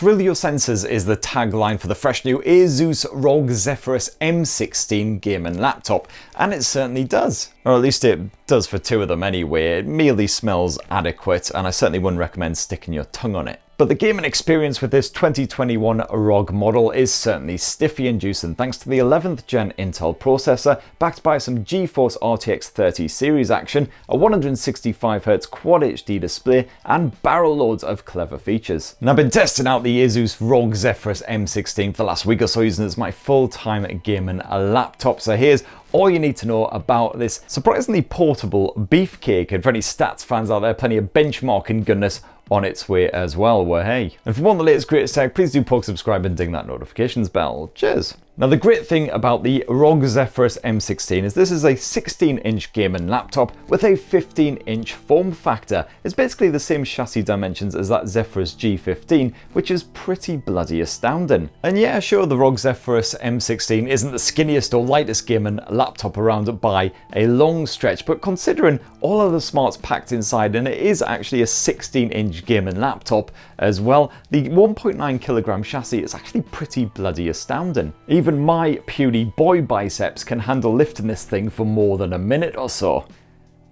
Thrill your senses is the tagline for the fresh new Asus ROG Zephyrus M16 gaming laptop, and it certainly does. Or at least it does for two of them anyway. It merely smells adequate, and I certainly wouldn't recommend sticking your tongue on it. But the gaming experience with this 2021 ROG model is certainly stiffy inducing thanks to the 11th gen Intel processor, backed by some GeForce RTX 30 series action, a 165Hz Quad HD display, and barrel loads of clever features. And I've been testing out the Asus ROG Zephyrus M16 for the last week or so, using it as my full-time gaming laptop. So here's all you need to know about this surprisingly portable beefcake. And for any stats fans out there, plenty of benchmarking goodness on its way as well, where hey. And for more on the latest greatest tech, please do poke subscribe and ding that notifications bell. Cheers. Now the great thing about the ROG Zephyrus M16 is this is a 16-inch gaming laptop with a 15-inch form factor. It's basically the same chassis dimensions as that Zephyrus G15, which is pretty bloody astounding. And yeah, sure, the ROG Zephyrus M16 isn't the skinniest or lightest gaming laptop around by a long stretch, but considering all of the smarts packed inside, and it is actually a 16-inch gaming laptop as well, the 1.9 kilogram chassis is actually pretty bloody astounding. Even my puny boy biceps can handle lifting this thing for more than a minute or so.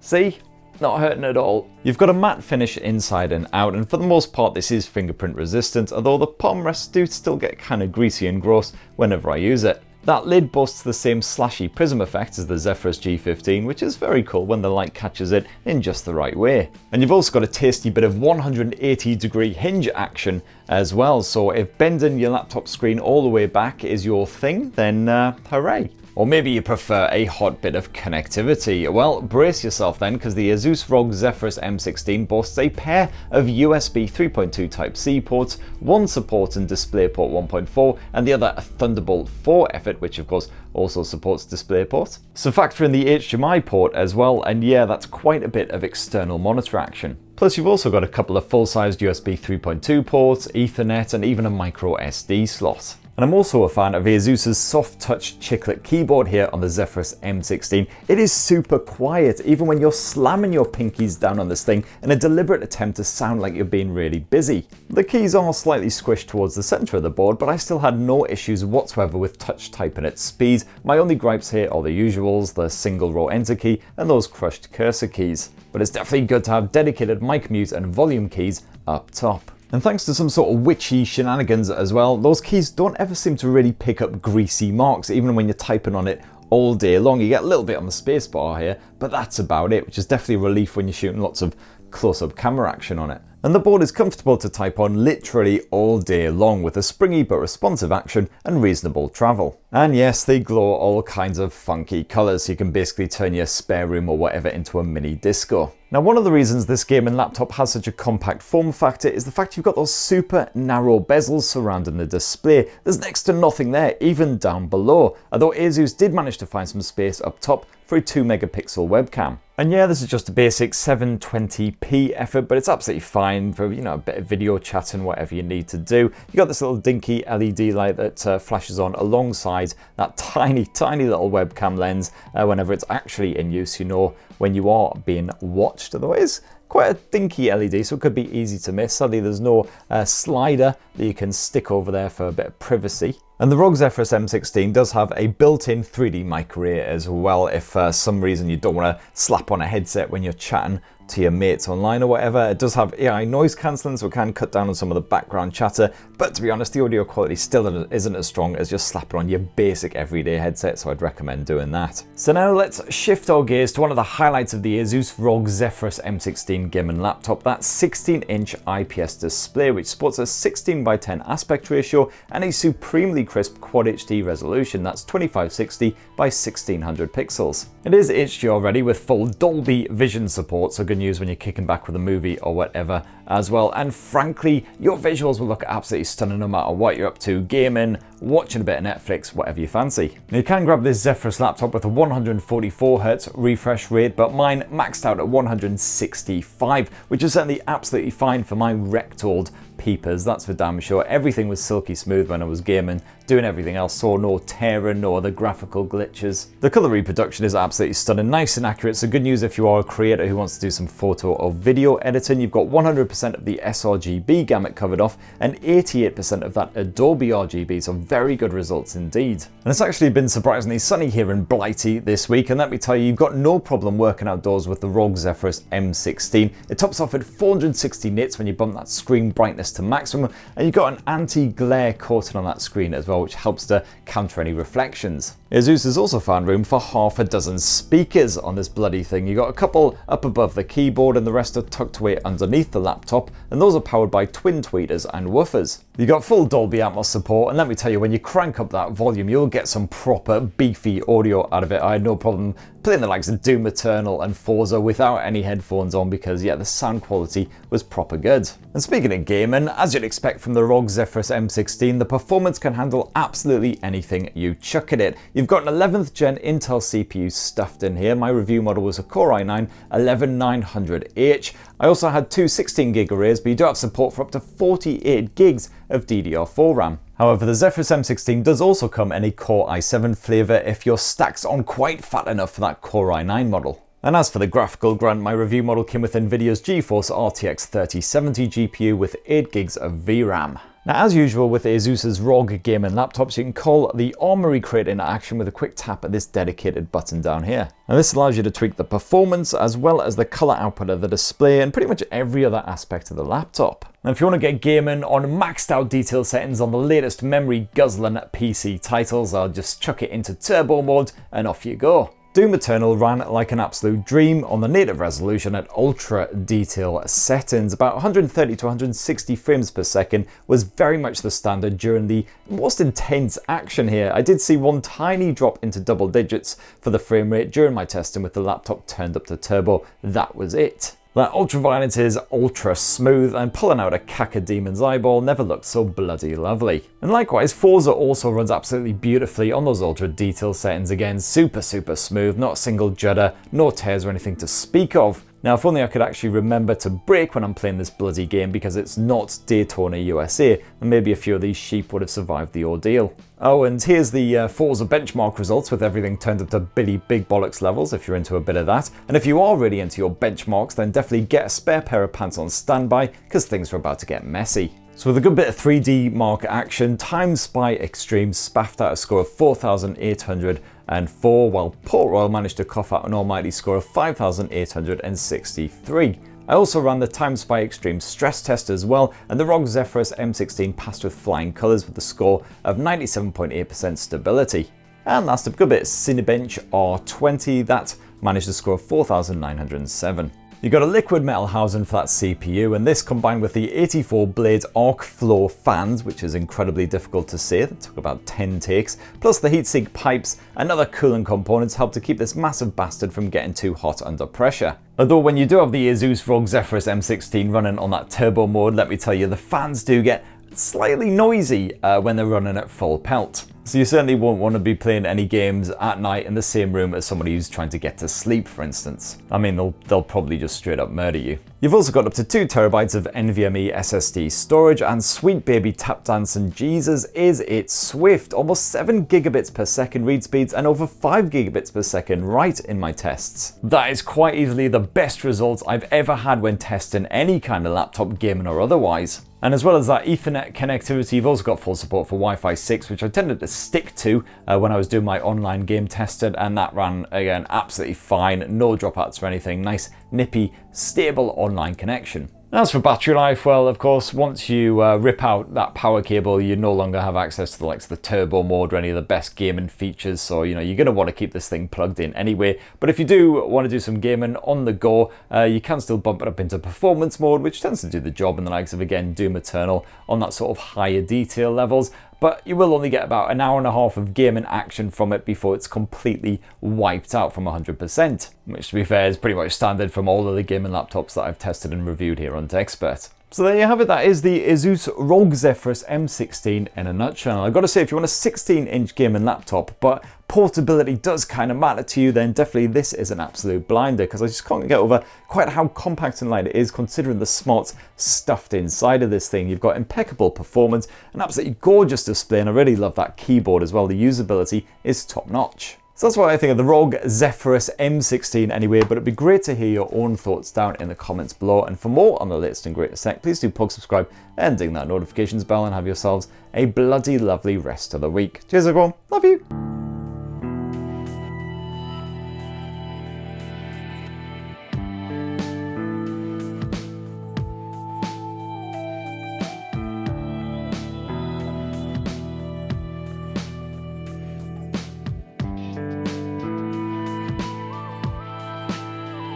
See? Not hurting at all. You've got a matte finish inside and out, and for the most part this is fingerprint resistant, although the palm rests do still get kind of greasy and gross whenever I use it. That lid boasts the same slashy prism effect as the Zephyrus G15, which is very cool when the light catches it in just the right way. And you've also got a tasty bit of 180-degree hinge action as well, so if bending your laptop screen all the way back is your thing, then hooray. Or maybe you prefer a hot bit of connectivity. Well, brace yourself then, because the Asus ROG Zephyrus M16 boasts a pair of USB 3.2 Type-C ports, one supporting DisplayPort 1.4 and the other a Thunderbolt 4 effort, which of course also supports DisplayPort. So factor in the HDMI port as well, and yeah, that's quite a bit of external monitor action. Plus you've also got a couple of full-sized USB 3.2 ports, Ethernet, and even a micro SD slot. And I'm also a fan of Asus's soft touch chiclet keyboard here on the Zephyrus M16. It is super quiet, even when you're slamming your pinkies down on this thing in a deliberate attempt to sound like you're being really busy. The keys are slightly squished towards the center of the board, but I still had no issues whatsoever with touch typing at speed. My only gripes here are the usuals, the single row enter key and those crushed cursor keys. But it's definitely good to have dedicated mic mute and volume keys up top. And thanks to some sort of witchy shenanigans as well, those keys don't ever seem to really pick up greasy marks, even when you're typing on it all day long. You get a little bit on the spacebar here, but that's about it, which is definitely a relief when you're shooting lots of close-up camera action on it. And the board is comfortable to type on literally all day long, with a springy but responsive action and reasonable travel. And yes, they glow all kinds of funky colours, so you can basically turn your spare room or whatever into a mini disco. Now, one of the reasons this gaming laptop has such a compact form factor is the fact you've got those super narrow bezels surrounding the display. There's next to nothing there, even down below, although Asus did manage to find some space up top for a 2 megapixel webcam. And yeah, this is just a basic 720p effort, but it's absolutely fine for, you know, a bit of video chatting, whatever you need to do. You got this little dinky LED light that flashes on alongside that tiny little webcam lens whenever it's actually in use, you know, when you are being watched. Otherwise, quite a dinky LED, so it could be easy to miss. Sadly, there's no slider that you can stick over there for a bit of privacy. And the ROG Zephyrus M16 does have a built-in 3D mic array as well, if for some reason you don't want to slap on a headset when you're chatting to your mates online or whatever. It does have AI noise cancelling, so it can cut down on some of the background chatter, but to be honest, the audio quality still isn't as strong as just slapping on your basic everyday headset, so I'd recommend doing that. So now let's shift our gears to one of the highlights of the Asus ROG Zephyrus M16 gaming laptop, that 16-inch IPS display, which sports a 16:10 aspect ratio and a supremely crisp Quad HD resolution. That's 2560 by 1600 pixels. It is HDR ready with full Dolby Vision support, so good news when you're kicking back with a movie or whatever as well. And frankly, your visuals will look absolutely stunning no matter what you're up to, gaming, watching a bit of Netflix, whatever you fancy. Now, you can grab this Zephyrus laptop with a 144Hz refresh rate, but mine maxed out at 165, which is certainly absolutely fine for my wrecked old peepers, that's for damn sure. Everything was silky smooth when I was gaming, doing everything else, saw no tearing or the graphical glitches. The colour reproduction is absolutely stunning, nice and accurate, so good news if you are a creator who wants to do some photo or video editing. You've got 100% of the sRGB gamut covered off and 88% of that Adobe RGB, so very good results indeed. And it's actually been surprisingly sunny here in Blighty this week, and let me tell you, you've got no problem working outdoors with the ROG Zephyrus M16. It tops off at 460 nits when you bump that screen brightness to maximum, and you've got an anti-glare coating on that screen as well, which helps to counter any reflections. Asus has also found room for half a dozen speakers on this bloody thing. You got a couple up above the keyboard and the rest are tucked away underneath the laptop, and those are powered by twin tweeters and woofers. You got full Dolby Atmos support, and let me tell you, when you crank up that volume, you'll get some proper beefy audio out of it. I had no problem playing the likes of Doom Eternal and Forza without any headphones on because, yeah, the sound quality was proper good. And speaking of gaming, as you'd expect from the ROG Zephyrus M16, the performance can handle absolutely anything you chuck at it. You've got an 11th gen Intel CPU stuffed in here. My review model was a Core i9 11900H. I also had two 16GB arrays, but you do have support for up to 48 gigs of DDR4 RAM. However, the Zephyrus M16 does also come in a Core i7 flavour if your stacks aren't quite fat enough for that Core i9 model. And as for the graphical grunt, my review model came with Nvidia's GeForce RTX 3070 GPU with 8 gigs of VRAM. Now, as usual with Asus's ROG gaming laptops, you can call the Armory crate into action with a quick tap at this dedicated button down here. Now, this allows you to tweak the performance as well as the colour output of the display and pretty much every other aspect of the laptop. Now, if you want to get gaming on maxed out detail settings on the latest memory-guzzling PC titles, I'll just chuck it into turbo mode and off you go. Doom Eternal ran like an absolute dream on the native resolution at ultra detail settings. About 130 to 160 frames per second was very much the standard during the most intense action here. I did see one tiny drop into double digits for the frame rate during my testing with the laptop turned up to turbo. That was it. That ultraviolet is ultra smooth, and pulling out a Cacademon's eyeball never looked so bloody lovely. And likewise, Forza also runs absolutely beautifully on those ultra detail settings. Again, super smooth, not a single judder, no tears or anything to speak of. Now, if only I could actually remember to brake when I'm playing this bloody game, because it's not Daytona, USA, and maybe a few of these sheep would have survived the ordeal. Oh, and here's the Forza benchmark results with everything turned up to Billy Big Bollocks levels if you're into a bit of that. And if you are really into your benchmarks, then definitely get a spare pair of pants on standby, because things are about to get messy. So with a good bit of 3D Mark action, Time Spy Extreme spaffed out a score of 4,804, while Port Royal managed to cough out an almighty score of 5,863. I also ran the Time Spy Extreme stress test as well, and the ROG Zephyrus M16 passed with flying colours with a score of 97.8% stability. And last up, good bit of Cinebench R20, that managed a score of 4,907. You got a liquid metal housing for that CPU, and this combined with the 84 blade arc flow fans, which is incredibly difficult to say, that took about 10 takes, plus the heatsink pipes and other cooling components helped to keep this massive bastard from getting too hot under pressure. Although when you do have the Asus ROG Zephyrus M16 running on that turbo mode, let me tell you, the fans do get slightly noisy when they're running at full pelt. So you certainly won't want to be playing any games at night in the same room as somebody who's trying to get to sleep, for instance. I mean, they'll probably just straight up murder you. You've also got up to 2 terabytes of NVMe SSD storage, and sweet baby tap dancing Jesus is it swift. Almost 7 gigabits per second read speeds and over 5 gigabits per second write in my tests. That is quite easily the best results I've ever had when testing any kind of laptop, gaming or otherwise. And as well as that Ethernet connectivity, you've also got full support for Wi-Fi 6, which I tended to stick to when I was doing my online game testing, and that ran, again, absolutely fine. No dropouts or anything. Nice, nippy, stable online connection. As for battery life, well, of course, once you rip out that power cable, you no longer have access to the likes of the turbo mode or any of the best gaming features. So, you know, you're going to want to keep this thing plugged in anyway. But if you do want to do some gaming on the go, you can still bump it up into performance mode, which tends to do the job in the likes of, again, Doom Eternal on that sort of higher detail levels. But you will only get about an hour and a half of gaming action from it before it's completely wiped out from 100%, which to be fair is pretty much standard from all of the gaming laptops that I've tested and reviewed here on TechSpert. So there you have it, that is the Asus ROG Zephyrus M16 in a nutshell. I've got to say, if you want a 16-inch gaming laptop, but portability does kind of matter to you, then definitely this is an absolute blinder, because I just can't get over quite how compact and light it is, considering the smarts stuffed inside of this thing. You've got impeccable performance, an absolutely gorgeous display, and I really love that keyboard as well. The usability is top-notch. So that's what I think of the ROG Zephyrus M16 anyway, but it'd be great to hear your own thoughts down in the comments below. And for more on the latest and greatest tech, please do subscribe and ding that notifications bell, and have yourselves a bloody lovely rest of the week. Cheers everyone, love you!